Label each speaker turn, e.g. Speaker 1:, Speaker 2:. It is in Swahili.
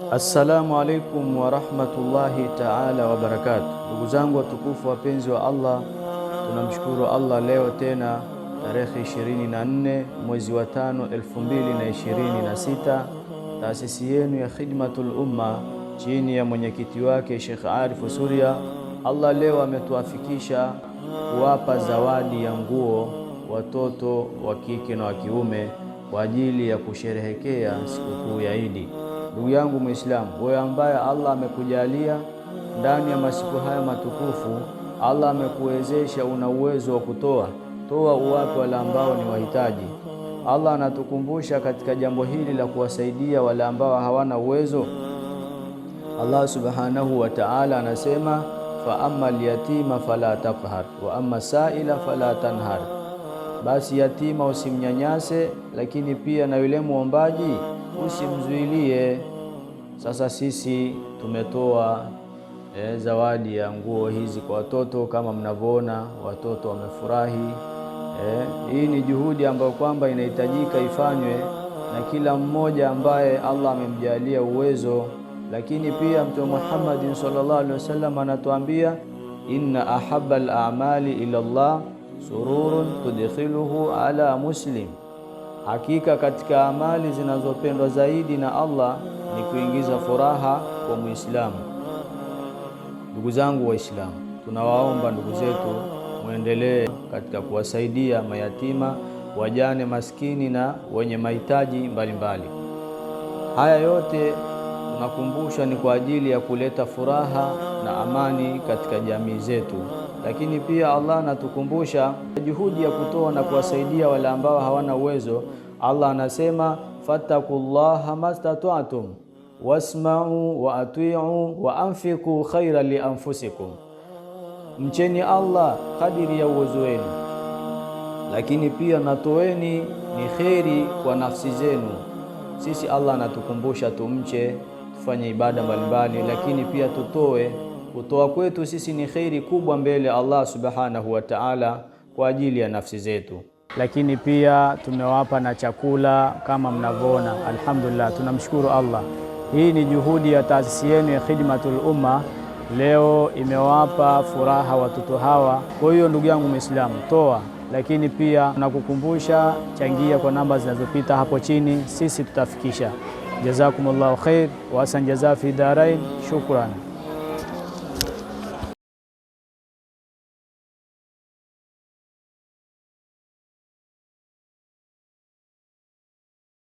Speaker 1: Assalamu alaikum wa rahmatullahi ta'ala wa barakatuh. Ndugu zangu watukufu wapenzi wa Allah, tunamshukuru Allah leo tena tarehe 24 mwezi wa 5 2026, taasisi yenu ya Khidmatul Umma chini ya mwenyekiti wake Sheikh Arif Suria, Allah leo ametuafikisha kuwapa zawadi ya nguo watoto wa kike na wa kiume kwa ajili ya kusherehekea sikukuu ya Idi. Ndugu yangu Muislamu, wewe ambaye Allah amekujalia ndani ya masiku haya matukufu, Allah amekuwezesha, una uwezo wa toa uwape wale ambao ni wahitaji. Allah anatukumbusha katika jambo hili la kuwasaidia wale ambao hawana uwezo. Allah subhanahu wa ta'ala anasema, fa amma al-yatima fala taqhar wa amma sa'ila fala tanhar. Basi yatima usimnyanyase, lakini pia na yule muombaji usimzuilie. Sasa sisi tumetoa zawadi ya nguo hizi kwa watoto, kama mnavyoona watoto wamefurahi. Hii ni juhudi ambayo kwamba inahitajika ifanywe na kila mmoja ambaye Allah amemjalia uwezo. Lakini pia Mtume Muhammad sallallahu alaihi wasallam anatuambia, inna ahabbal a'mali ila Allah sururun tudkhiluhu ala muslim. Hakika katika amali zinazopendwa zaidi na Allah ni kuingiza furaha kwa Muislamu. Ndugu zangu Waislamu, tunawaomba ndugu zetu muendelee katika kuwasaidia mayatima, wajane, maskini na wenye mahitaji mbalimbali. Haya yote tunakumbusha ni kwa ajili ya kuleta furaha na amani katika jamii zetu. Lakini pia Allah anatukumbusha juhudi ya kutoa na kuwasaidia wale ambao hawana uwezo. Allah anasema, fattaqullaha mastata'tum wasma'u wa ati'u wa anfiqu khairan li anfusikum. Mcheni Allah kadiri ya uwezo wenu, lakini pia natoeni ni kheri kwa nafsi zenu. Sisi Allah anatukumbusha tumche, tufanye ibada mbalimbali, lakini pia tutoe. Kutoa kwetu sisi ni kheri kubwa mbele Allah subhanahu wa ta'ala kwa ajili ya nafsi zetu. Lakini pia tumewapa na chakula kama mnavyoona. Alhamdulillah, tunamshukuru Allah. Hii ni juhudi ya taasisi yenu ya Khidmatul Umma, leo imewapa furaha watoto hawa. Kwa hiyo ndugu yangu Muislamu, toa, lakini pia nakukumbusha, changia kwa namba zinazopita hapo chini, sisi tutafikisha. Jazakumullahu khair wa ahsan jazaa fi darain. Shukran.